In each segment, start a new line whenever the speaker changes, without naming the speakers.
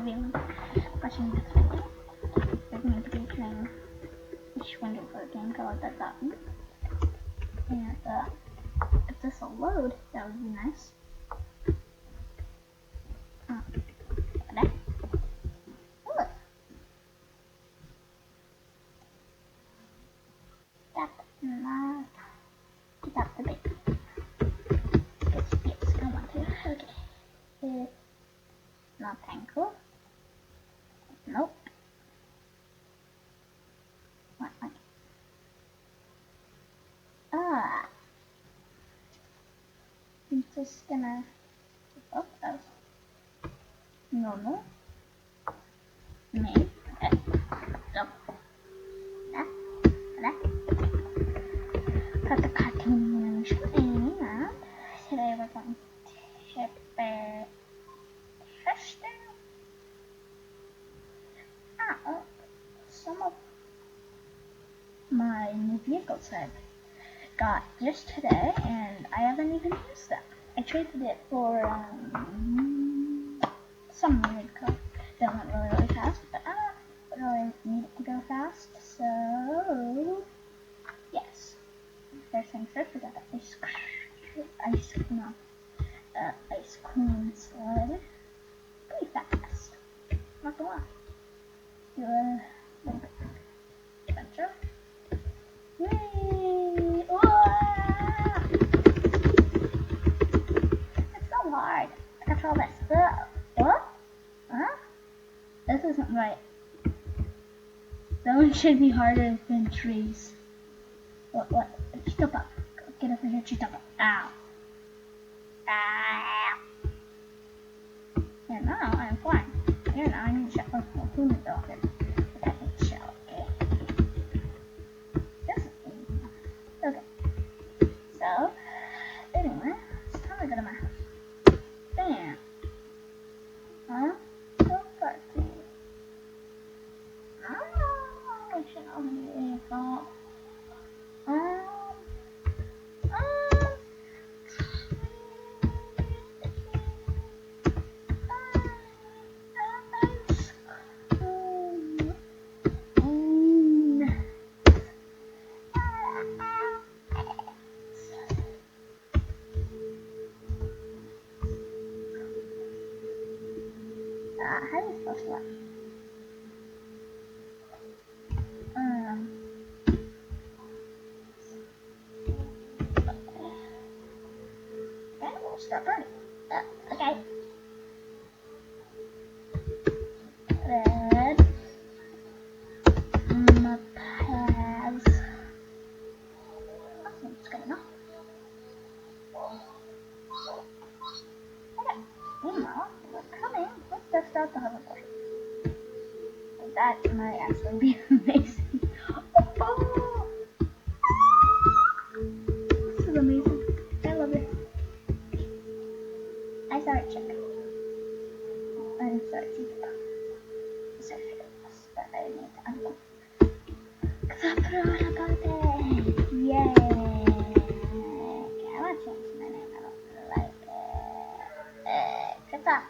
everyone watching this video. We're going to be playing this wonderful game called The Garden. And if this will load, that would be nice. Okay. Look. That's the big. Yes, I want to. Okay. Not tangle. Nope. What? I'm just gonna keep up as normal. Me. Okay. Stop. Got the cartoon animation and today we're going to ship some of my new vehicles I've got just today, and I haven't even used them. I traded it for some weird car that went really fast, but I don't really need it to go fast, so yes. First things first, we got the ice cream sled. Pretty fast, not gonna lie. Do a little bit adventure. Yay! It's so hard to control this. What? Huh? This isn't right. That one should be harder than trees. What? Chitapa. Get over here, Chitapa. Ow. Ow. And now I'm flying. Here now I need to shut off my food off it. I need to shell, okay? This is easy. Okay. So, anyway, it's time to go to my house. Bam. Huh? So far, please. I should not be a fault. How are you supposed to work? Okay, we'll start burning. Okay. Red. Pads. Awesome, it's good enough. Okay. Meanwhile, we're coming. Let's test out the hoverboard. That might actually be amazing. Oh! This is amazing. I love it. I started checking. I'm sorry, but I need to unlock. Cause I put on a birthday. Yay! Okay, I want to change my name. I don't like it. Good luck.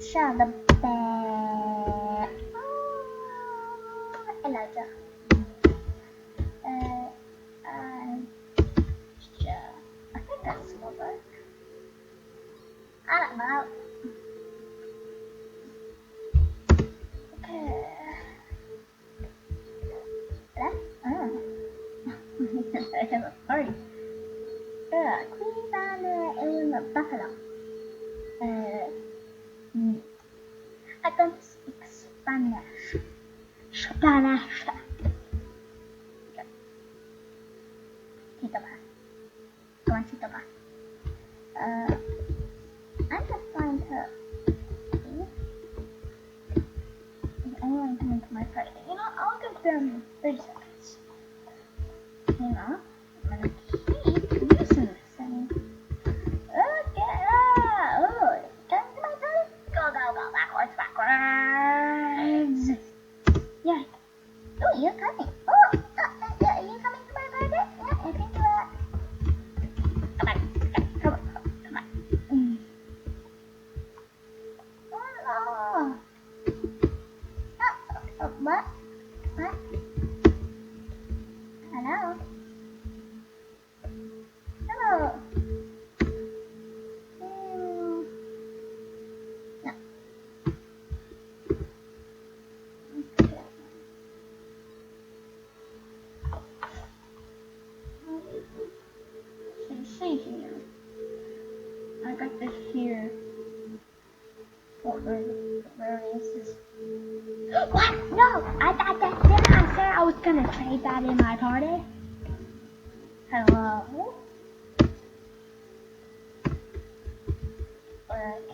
Shut the bear. Elijah. I think that's silver. I don't know. Okay. I have a party. Queen Banner in the Buffalo. I don't speak Spanish. Spanish. Okay. Tito ba? Go on, Tito ba? I'm just going to see if anyone coming to my party. You know, I'll give them 30 seconds. You know, I'm going to keep using this thing. Okay, oh, come to my party? Go, backwards. Yeah. Where is this? What? No! Didn't I say I was gonna trade that in my party? Hello? Okay.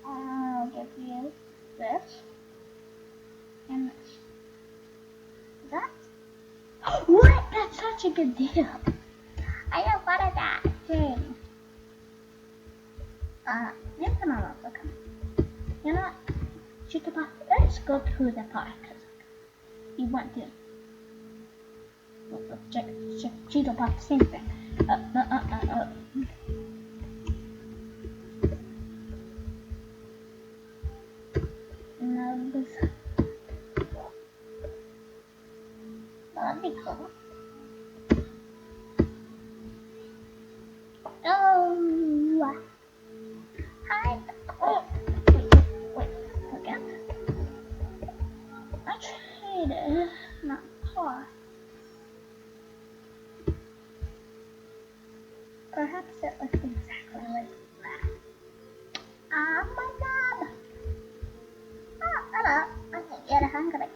I'll give you this and this. That? What? That's such a good deal. I just wanted that thing. Next time I'll also come. You know what? Chitapa, let's go to the park. You want to. Cheeto Pop, same thing. No, this. That'd be cool. Oh, hi. Oh, wait, again. I traded my car. Perhaps it looks exactly like that. Oh my god! Oh, hello. I think you're hungry.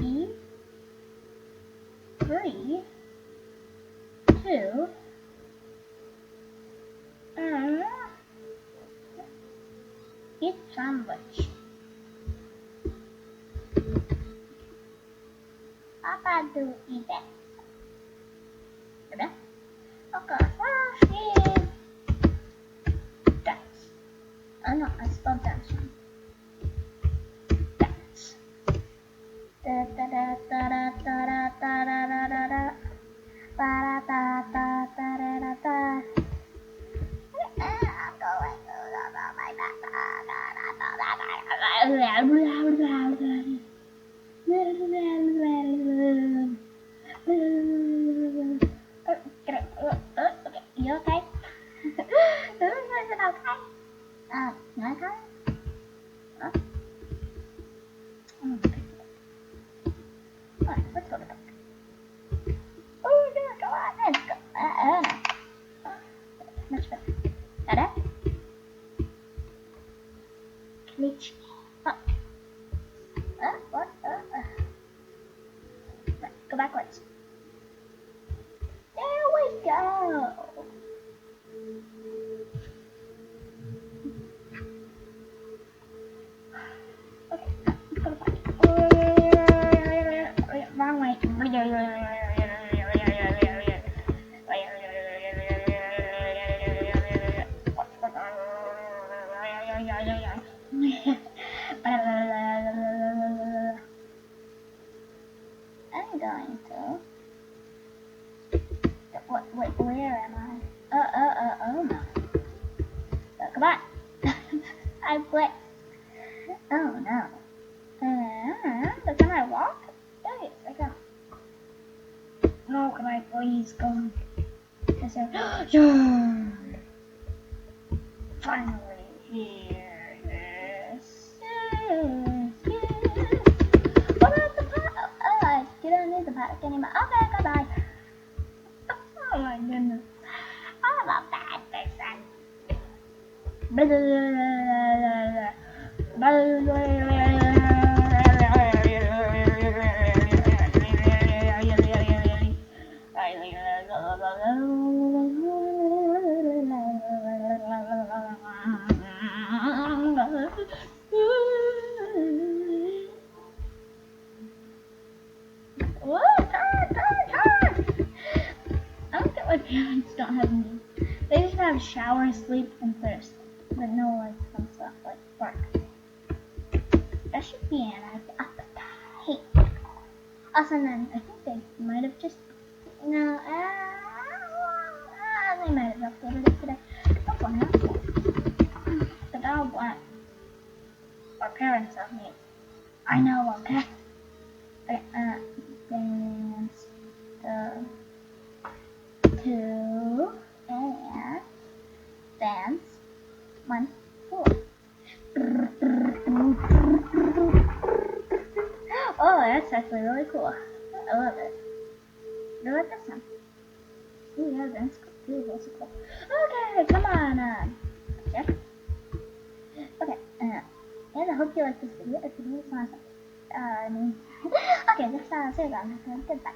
E 3 2 eat sandwich. Apa do eat it? Udah? Okay, first is dance. Oh no, I spelled dance wrong. Dance. Da da da da da da da da da da da. Ba da da da da da da da. I'm going to my back. Okay, you okay? Is it okay? You okay? Huh? Alright, let's go to bed. Oh, yeah, go on, let's go. No. Much better. Ada? Glitch. Up. What? Right, go backwards. There we go. Okay, let's go to bed. Wrong way. I'm going to. Wait, where am I? Oh no. Come on. I quit. Oh no. But can I walk? Yes, I can. No, can I please go? Yes, yeah. Finally here. Yes. What about the paddock? Oh, you don't need the paddock anymore. Okay, goodbye. Oh my goodness. I'm a bad person. Turn! I don't get why parents don't have needs. They just have shower, sleep, and thirst, but no like fun stuff like bark. That should be an appetite. Also, then I think they might have just no. They might have updated it today. Hopefully not. But I don't want our parents have needs. I know. Okay. Dance. Two and dance. 1, that's cool. That's cool. Okay, come on. Check. Okay, and I hope you like this video. If you do, it's awesome. Okay, that's it, guys. Goodbye.